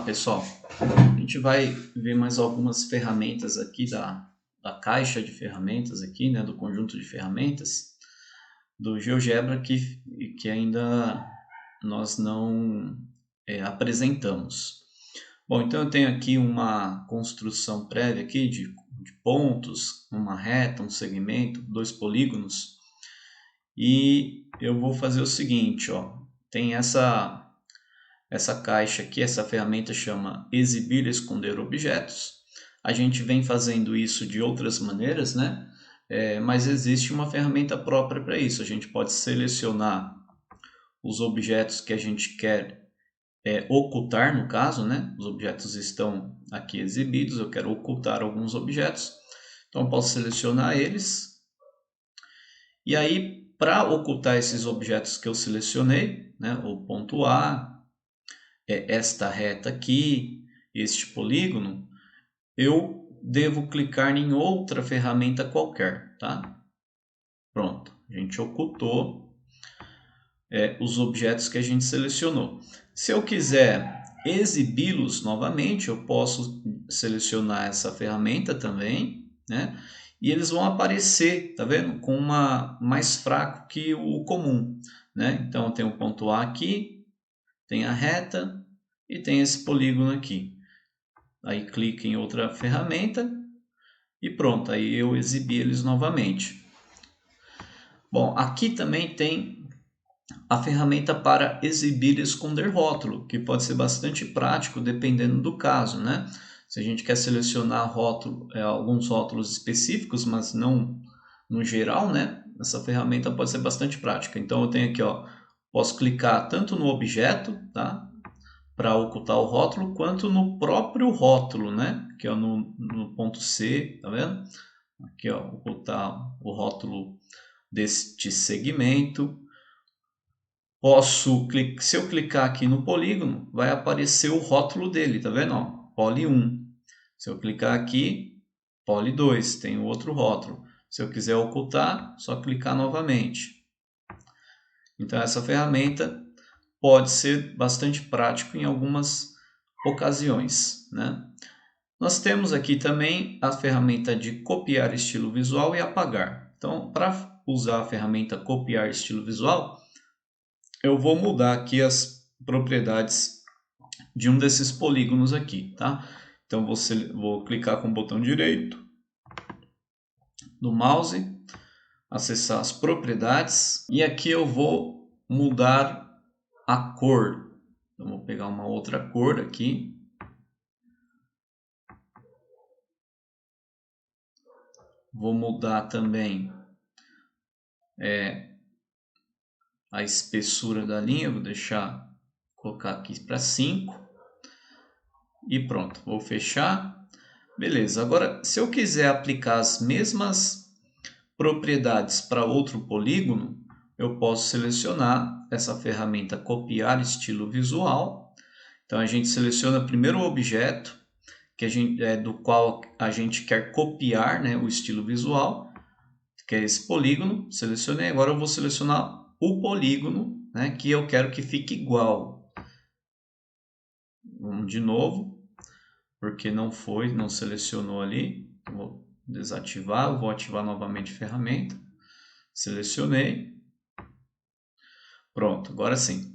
pessoal, a gente vai ver mais algumas ferramentas aqui da caixa de ferramentas aqui, né, do conjunto de ferramentas do GeoGebra que ainda nós não apresentamos. Bom, então eu tenho aqui uma construção prévia aqui de pontos, uma reta, um segmento, dois polígonos, e eu vou fazer o seguinte, ó, tem essa caixa aqui, essa ferramenta chama exibir e esconder objetos. A gente vem fazendo isso de outras maneiras, né? Mas existe uma ferramenta própria para isso. A gente pode selecionar os objetos que a gente quer ocultar, no caso, né? Os objetos estão aqui exibidos, eu quero ocultar alguns objetos. Então eu posso selecionar eles. E aí, para ocultar esses objetos que eu selecionei, né? O ponto A, esta reta aqui, este polígono, eu devo clicar em outra ferramenta qualquer, tá? Pronto, a gente ocultou os objetos que a gente selecionou. Se eu quiser exibi-los novamente, eu posso selecionar essa ferramenta também, né? E eles vão aparecer, tá vendo? Com uma mais fraco que o comum, né? Então eu tenho o ponto A aqui, tem a reta e tem esse polígono aqui. Aí clico em outra ferramenta e pronto, aí eu exibi eles novamente. Bom, aqui também tem a ferramenta para exibir e esconder rótulo, que pode ser bastante prático dependendo do caso, né? Se a gente quer selecionar rótulo, alguns rótulos específicos, mas não no geral, né? Essa ferramenta pode ser bastante prática. Então eu tenho aqui, ó, posso clicar tanto no objeto, tá? Para ocultar o rótulo, quanto no próprio rótulo, né? Aqui, ó, no ponto C, tá vendo? Aqui, ó, ocultar o rótulo deste segmento. Se eu clicar aqui no polígono, vai aparecer o rótulo dele, tá vendo? Ó, Poly 1. Se eu clicar aqui, Poly 2, tem o outro rótulo. Se eu quiser ocultar, só clicar novamente. Então essa ferramenta pode ser bastante prático em algumas ocasiões, né? Nós temos aqui também a ferramenta de copiar estilo visual e apagar. Então, para usar a ferramenta copiar estilo visual, eu vou mudar aqui as propriedades de um desses polígonos aqui, tá? Então, vou clicar com o botão direito do mouse, acessar as propriedades, e aqui eu vou mudar a cor. Então, vou pegar uma outra cor aqui. Vou mudar também a espessura da linha, vou colocar aqui para 5 e pronto, vou fechar. Beleza, agora se eu quiser aplicar as mesmas propriedades para outro polígono, eu posso selecionar essa ferramenta copiar estilo visual. Então a gente seleciona primeiro o objeto do qual a gente quer copiar, né, o estilo visual, que é esse polígono. Selecionei, agora eu vou selecionar o polígono, né, que eu quero que fique igual. Vamos de novo, porque não selecionou ali. Vou desativar, vou ativar novamente a ferramenta. Selecionei. Pronto, agora sim.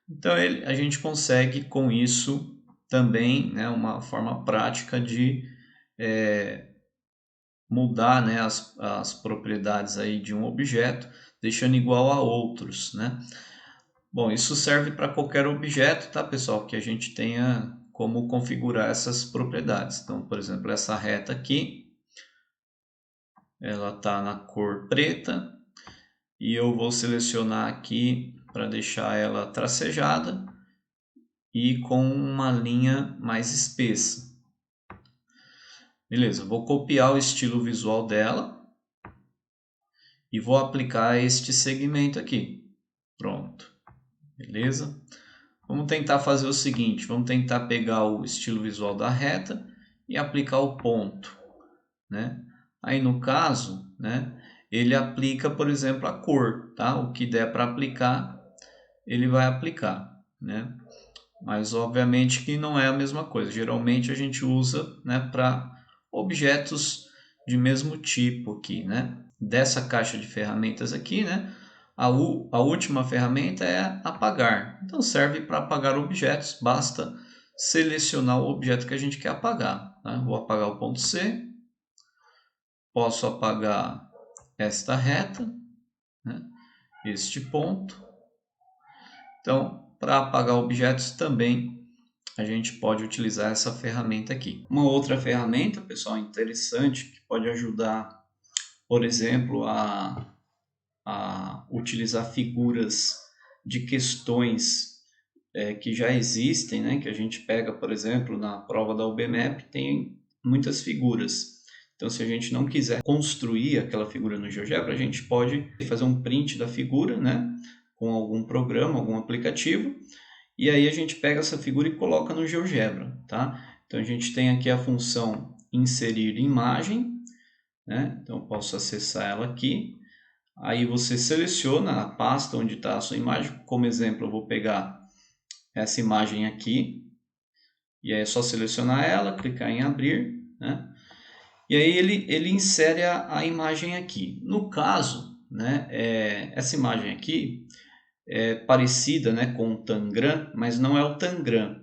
Então a gente consegue com isso também, né, uma forma prática de mudar, né, as propriedades aí de um objeto, deixando igual a outros, né? Bom, isso serve para qualquer objeto, tá, pessoal? Que a gente tenha como configurar essas propriedades. Então, por exemplo, essa reta aqui, ela está na cor preta e eu vou selecionar aqui para deixar ela tracejada e com uma linha mais espessa. Beleza, vou copiar o estilo visual dela e vou aplicar este segmento aqui. Pronto, beleza? Vamos tentar fazer o seguinte, vamos tentar pegar o estilo visual da reta e aplicar o ponto, né? Aí no caso, né, ele aplica, por exemplo, a cor, tá? O que der para aplicar, ele vai aplicar, né? Mas obviamente que não é a mesma coisa. Geralmente a gente usa, né, para objetos de mesmo tipo aqui, né? Dessa caixa de ferramentas aqui, né? A última ferramenta é apagar. Então serve para apagar objetos, basta selecionar o objeto que a gente quer apagar. Né? Vou apagar o ponto C, posso apagar esta reta, né? Este ponto. Então, para apagar objetos também a gente pode utilizar essa ferramenta aqui. Uma outra ferramenta, pessoal, interessante, que pode ajudar, por exemplo, a utilizar figuras de questões que já existem, né? Que a gente pega, por exemplo, na prova da UBMAP, tem muitas figuras. Então, se a gente não quiser construir aquela figura no GeoGebra, a gente pode fazer um print da figura, né? Com algum programa, algum aplicativo, e aí a gente pega essa figura e coloca no GeoGebra, tá? Então a gente tem aqui a função inserir imagem, né? Então eu posso acessar ela aqui. Aí você seleciona a pasta onde está a sua imagem. Como exemplo, eu vou pegar essa imagem aqui. E aí é só selecionar ela, clicar em abrir, né? E aí ele insere a imagem aqui. No caso, né, essa imagem aqui é parecida, né, com o Tangram, mas não é o Tangram.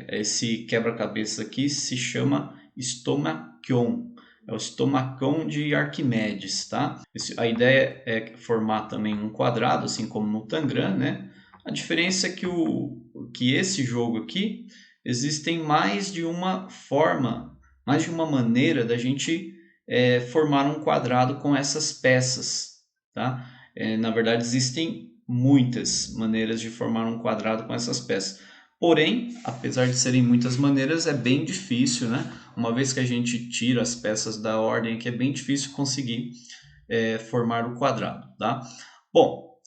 Esse quebra-cabeça aqui se chama Stomachion. É o Stomachion de Arquimedes, tá? A ideia é formar também um quadrado, assim como no Tangram, né? A diferença é que esse jogo aqui existem mais de uma forma, mais de uma maneira da gente formar um quadrado com essas peças, tá? Na verdade, existem muitas maneiras de formar um quadrado com essas peças. Porém, apesar de serem muitas maneiras, é bem difícil, né? Uma vez que a gente tira as peças da ordem aqui, é bem difícil conseguir formar o quadrado, tá? Bom,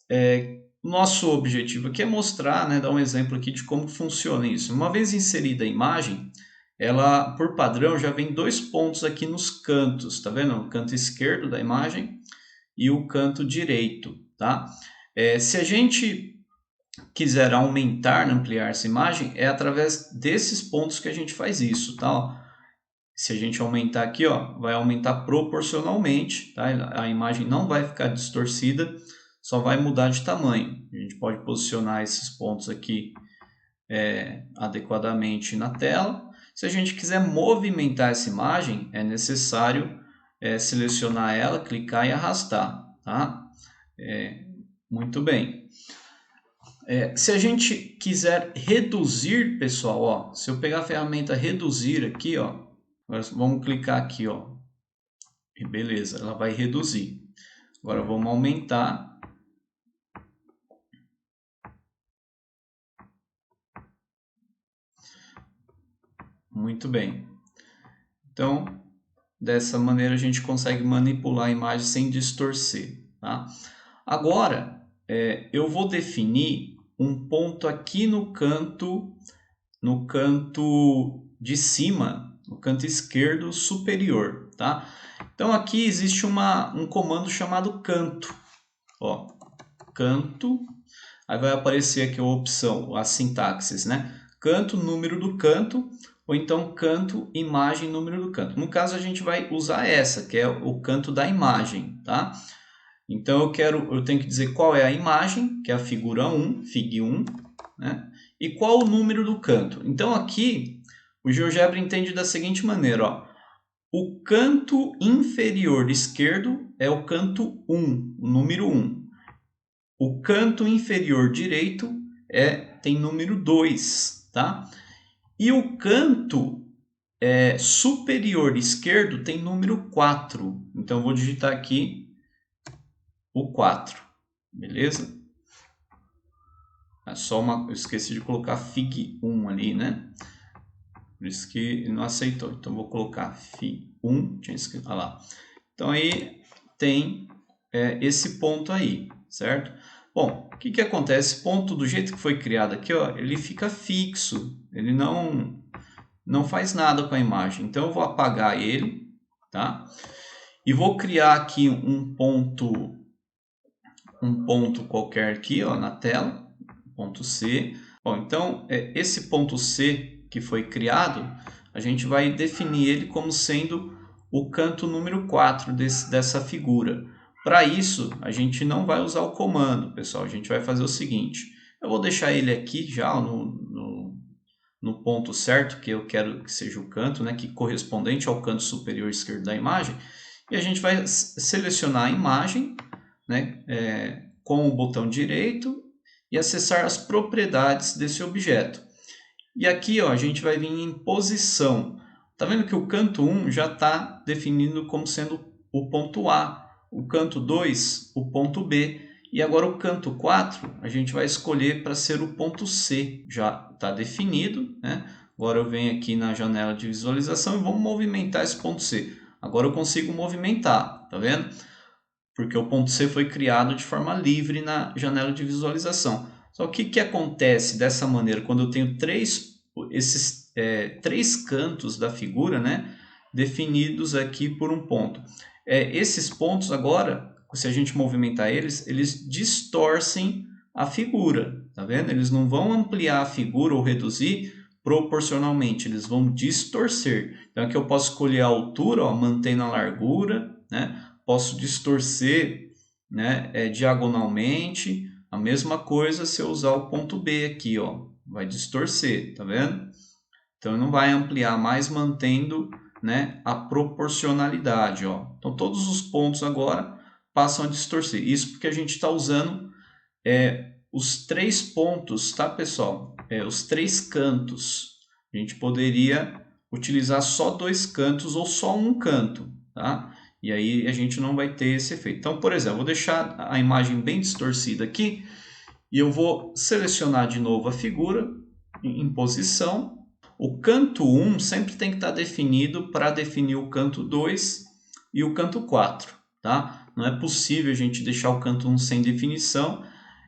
nosso objetivo aqui é mostrar, né, dar um exemplo aqui de como funciona isso. Uma vez inserida a imagem, ela, por padrão, já vem 2 pontos aqui nos cantos, tá vendo? O canto esquerdo da imagem e o canto direito, tá? Se a gente quiser aumentar, ampliar essa imagem, é através desses pontos que a gente faz isso, tá? Se a gente aumentar aqui, ó, vai aumentar proporcionalmente, tá? A imagem não vai ficar distorcida, só vai mudar de tamanho. A gente pode posicionar esses pontos aqui adequadamente na tela. Se a gente quiser movimentar essa imagem, é necessário selecionar ela, clicar e arrastar, tá? Muito bem. Se a gente quiser reduzir, pessoal, ó, se eu pegar a ferramenta reduzir aqui, ó, vamos clicar aqui, ó, e beleza, ela vai reduzir. Agora vamos aumentar. Muito bem. Então, dessa maneira a gente consegue manipular a imagem sem distorcer, tá? Agora, eu vou definir um ponto aqui no canto de cima, no canto esquerdo superior, tá? Então aqui existe um comando chamado canto, ó, canto, aí vai aparecer aqui a opção, a sintaxe, né? Canto, número do canto, ou então canto, imagem, número do canto. No caso a gente vai usar essa, que é o canto da imagem, tá? Então eu tenho que dizer qual é a imagem, que é a figura 1, Fig 1, né? E qual o número do canto. Então aqui o GeoGebra entende da seguinte maneira, ó. O canto inferior esquerdo é o canto 1, o número 1. O canto inferior direito tem número 2, tá? E o canto superior esquerdo tem número 4. Então eu vou digitar aqui o 4, beleza? É só eu esqueci de colocar Fig 1 ali, né? Por isso que ele não aceitou. Então vou colocar Fig 1, tinha escrito, olha lá. Então aí tem esse ponto aí, certo? Bom, o que acontece? Esse ponto, do jeito que foi criado aqui, ó, ele fica fixo. Ele não faz nada com a imagem. Então eu vou apagar ele, tá? E vou criar aqui um ponto qualquer aqui, ó, na tela, ponto C. Bom, então, esse ponto C que foi criado, a gente vai definir ele como sendo o canto número 4 dessa figura. Para isso, a gente não vai usar o comando, pessoal. A gente vai fazer o seguinte. Eu vou deixar ele aqui já no ponto certo, que eu quero que seja o canto, né, que correspondente ao canto superior esquerdo da imagem. E a gente vai selecionar a imagem, né, com o botão direito e acessar as propriedades desse objeto. E aqui, ó, a gente vai vir em posição. Tá vendo que o canto 1 já está definido como sendo o ponto A, o canto 2, o ponto B, e agora o canto 4 a gente vai escolher para ser o ponto C, já está definido, né? Agora eu venho aqui na janela de visualização e vamos movimentar esse ponto C. Agora eu consigo movimentar, tá vendo? Porque o ponto C foi criado de forma livre na janela de visualização. Só que o que acontece dessa maneira? Quando eu tenho esses três cantos da figura, né, definidos aqui por um ponto. Esses pontos agora, se a gente movimentar eles distorcem a figura, tá vendo? Eles não vão ampliar a figura ou reduzir proporcionalmente, eles vão distorcer. Então aqui eu posso escolher a altura, ó, mantendo a largura, né? Posso distorcer, né, diagonalmente. A mesma coisa se eu usar o ponto B aqui, ó, vai distorcer, tá vendo? Então não vai ampliar mais, mantendo, né, a proporcionalidade, ó. Então todos os pontos agora passam a distorcer. Isso porque a gente está usando os três pontos, tá, pessoal? Os três cantos. A gente poderia utilizar só dois cantos ou só um canto, tá? E aí a gente não vai ter esse efeito. Então, por exemplo, vou deixar a imagem bem distorcida aqui e eu vou selecionar de novo a figura em posição. O canto 1 sempre tem que estar definido para definir o canto 2 e o canto 4, tá? Não é possível a gente deixar o canto 1 sem definição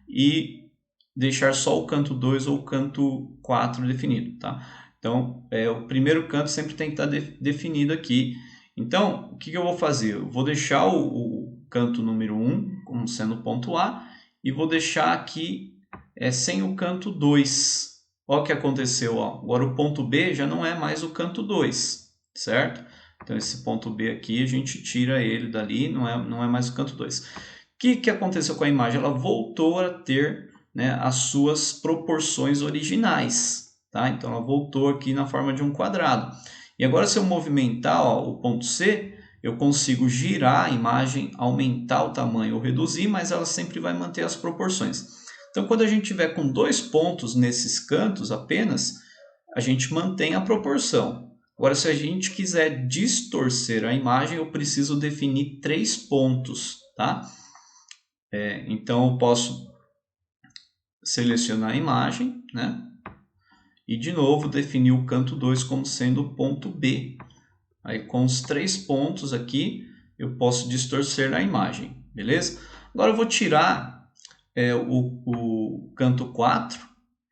e deixar só o canto 2 ou o canto 4 definido, tá? Então, o primeiro canto sempre tem que estar definido aqui. Então, o que eu vou fazer? Eu vou deixar o canto número 1 como sendo o ponto A e vou deixar aqui sem o canto 2. Olha o que aconteceu, ó. Agora o ponto B já não é mais o canto 2, certo? Então esse ponto B aqui a gente tira ele dali, não é mais o canto 2. O que aconteceu com a imagem? Ela voltou a ter, né, as suas proporções originais, tá? Então ela voltou aqui na forma de um quadrado. E agora se eu movimentar, ó, o ponto C, eu consigo girar a imagem, aumentar o tamanho ou reduzir, mas ela sempre vai manter as proporções. Então, quando a gente tiver com dois pontos nesses cantos apenas, a gente mantém a proporção. Agora, se a gente quiser distorcer a imagem, eu preciso definir três pontos, tá? Então, eu posso selecionar a imagem, né? E, de novo, definir o canto 2 como sendo o ponto B. Aí, com os três pontos aqui, eu posso distorcer a imagem, beleza? Agora, eu vou tirar o canto 4,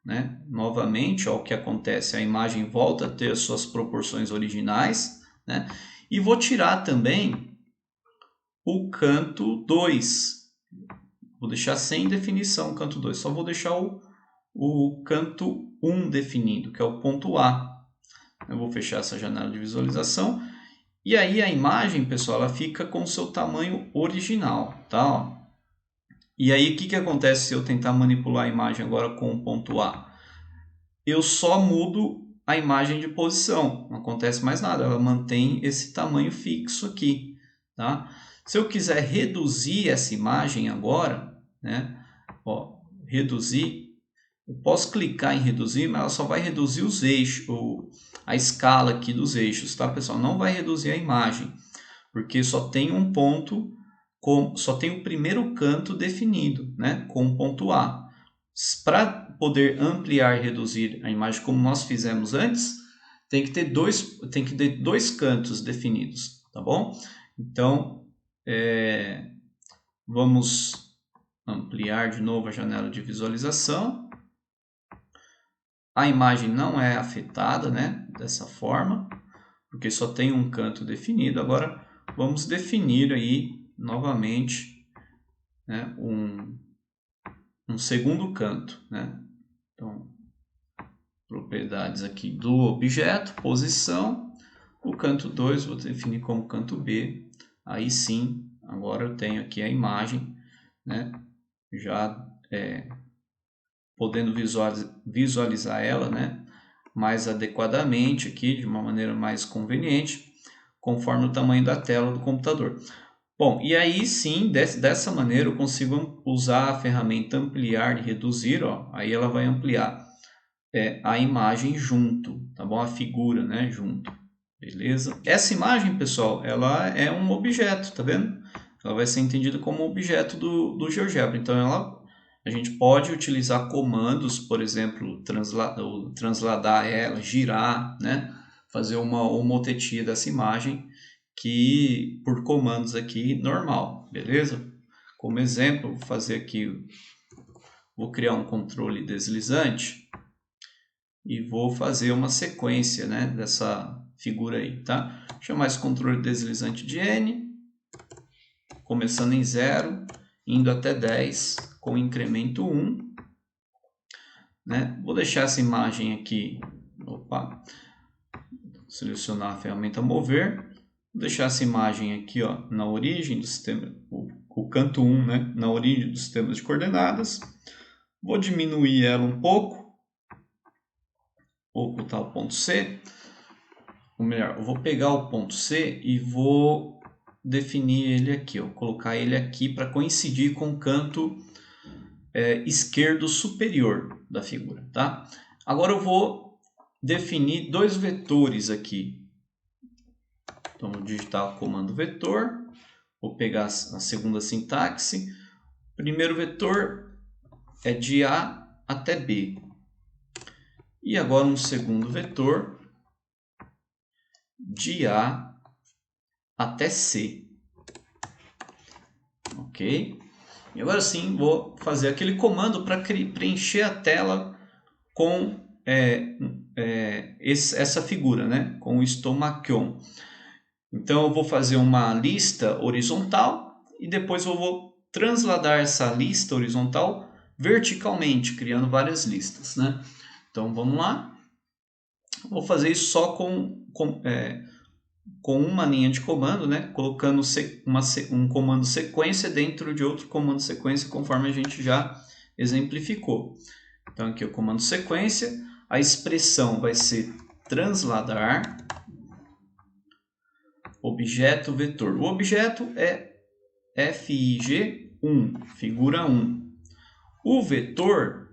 né? Novamente, ó, o que acontece? A imagem volta a ter as suas proporções originais, né? E vou tirar também o canto 2. Vou deixar sem definição o canto 2, só vou deixar o canto 1 definido, que é o ponto A. Eu vou fechar essa janela de visualização. E aí a imagem, pessoal, ela fica com o seu tamanho original, tá? Ó. E aí, o que acontece se eu tentar manipular a imagem agora com o ponto A? Eu só mudo a imagem de posição, não acontece mais nada, ela mantém esse tamanho fixo aqui, tá? Se eu quiser reduzir essa imagem agora, né? Ó, reduzir, eu posso clicar em reduzir, mas ela só vai reduzir os eixos, a escala aqui dos eixos, tá, pessoal? Não vai reduzir a imagem, porque só tem um ponto, só tem o primeiro canto definido, né, com o ponto A. Para poder ampliar e reduzir a imagem como nós fizemos antes, tem que ter dois cantos definidos, tá bom? Então, vamos ampliar de novo a janela de visualização. A imagem não é afetada, né, dessa forma, porque só tem um canto definido. Agora, vamos definir aí novamente, né, um segundo canto, né? Então, propriedades aqui do objeto, posição. O canto 2 vou definir como canto B. Aí sim, agora eu tenho aqui a imagem, né? Já podendo visualizar ela, né? Mais adequadamente aqui, de uma maneira mais conveniente, conforme o tamanho da tela do computador. Bom, e aí sim, dessa maneira eu consigo usar a ferramenta ampliar e reduzir, ó, aí ela vai ampliar a imagem junto, tá bom? A figura, né, junto, beleza? Essa imagem, pessoal, ela é um objeto, tá vendo? Ela vai ser entendida como objeto do GeoGebra, então a gente pode utilizar comandos, por exemplo, transladar ela, girar, né? Fazer uma homotetia dessa imagem, que por comandos aqui normal, beleza? Como exemplo, vou fazer aqui, vou criar um controle deslizante e vou fazer uma sequência, né, dessa figura aí, tá? Vou chamar esse controle deslizante de N, começando em 0, indo até 10, com incremento 1, né? Vou deixar essa imagem aqui, selecionar a ferramenta mover. Vou deixar essa imagem aqui, ó, na origem do sistema, o canto 1, né, na origem do sistema de coordenadas. Vou diminuir ela um pouco, vou ocultar o ponto C. Ou melhor, eu vou pegar o ponto C e vou definir ele aqui, ó, colocar ele aqui para coincidir com o canto esquerdo superior da figura, tá? Agora eu vou definir dois vetores aqui. Então, vou digitar o comando vetor, vou pegar a segunda sintaxe. O primeiro vetor é de A até B. E agora um segundo vetor de A até C. Ok? E agora sim, vou fazer aquele comando para preencher a tela com essa figura, né? Com o stomachion. Então, eu vou fazer uma lista horizontal e depois eu vou transladar essa lista horizontal verticalmente, criando várias listas, né? Então, vamos lá. Vou fazer isso só com uma linha de comando, né? Colocando um comando sequência dentro de outro comando sequência, conforme a gente já exemplificou. Então, aqui é o comando sequência. A expressão vai ser transladar objeto vetor. O objeto é FIG1, figura 1. O vetor,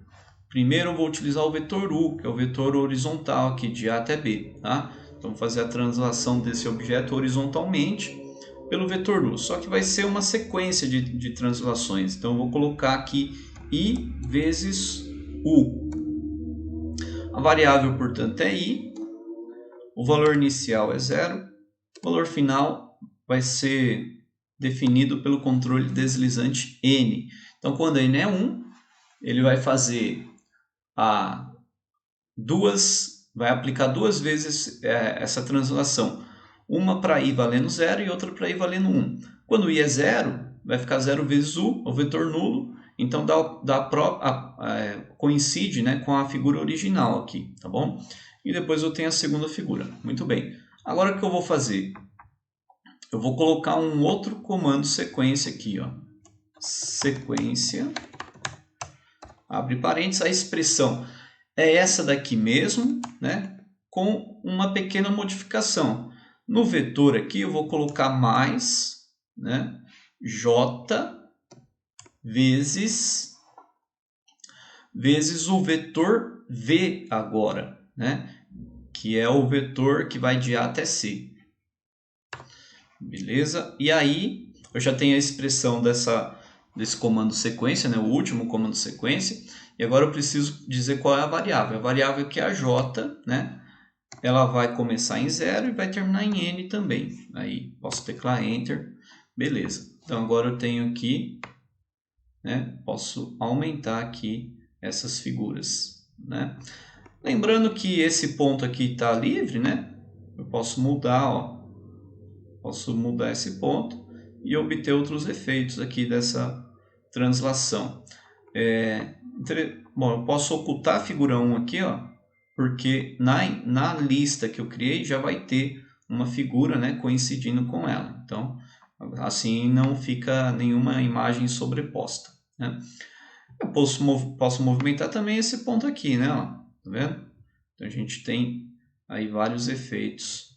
primeiro eu vou utilizar o vetor U, que é o vetor horizontal aqui de A até B, tá? Então, vou fazer a translação desse objeto horizontalmente pelo vetor U. Só que vai ser uma sequência de translações. Então, eu vou colocar aqui I vezes U. A variável, portanto, é I. O valor inicial é 0. O valor final vai ser definido pelo controle deslizante N. Então, quando N é 1, ele vai fazer vai aplicar duas vezes essa translação. Uma para I valendo 0 e outra para I valendo 1. Quando I é 0, vai ficar 0 vezes U, o vetor nulo. Então, coincide, né, com a figura original aqui, tá bom? E depois eu tenho a segunda figura. Muito bem. Agora o que eu vou fazer? Eu vou colocar um outro comando sequência aqui, ó. Sequência, abre parênteses, a expressão é essa daqui mesmo, né? Com uma pequena modificação. No vetor aqui eu vou colocar mais, né? J vezes o vetor V agora, né? Que é o vetor que vai de A até C. Beleza? E aí, eu já tenho a expressão desse comando sequência, né? O último comando sequência. E agora eu preciso dizer qual é a variável. A variável aqui é a J, né? Ela vai começar em 0 e vai terminar em N também. Aí, posso teclar Enter. Beleza. Então, agora eu tenho aqui, né? Posso aumentar aqui essas figuras, né? Lembrando que esse ponto aqui está livre, né? Eu posso mudar, ó. Posso mudar esse ponto e obter outros efeitos aqui dessa translação. Bom, eu posso ocultar a figura 1 aqui, ó, porque na lista que eu criei já vai ter uma figura, né, coincidindo com ela. Então, assim não fica nenhuma imagem sobreposta, né? Eu posso movimentar também esse ponto aqui, né? Ó, tá vendo? Então a gente tem aí vários efeitos,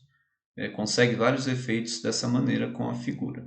consegue vários efeitos dessa maneira com a figura.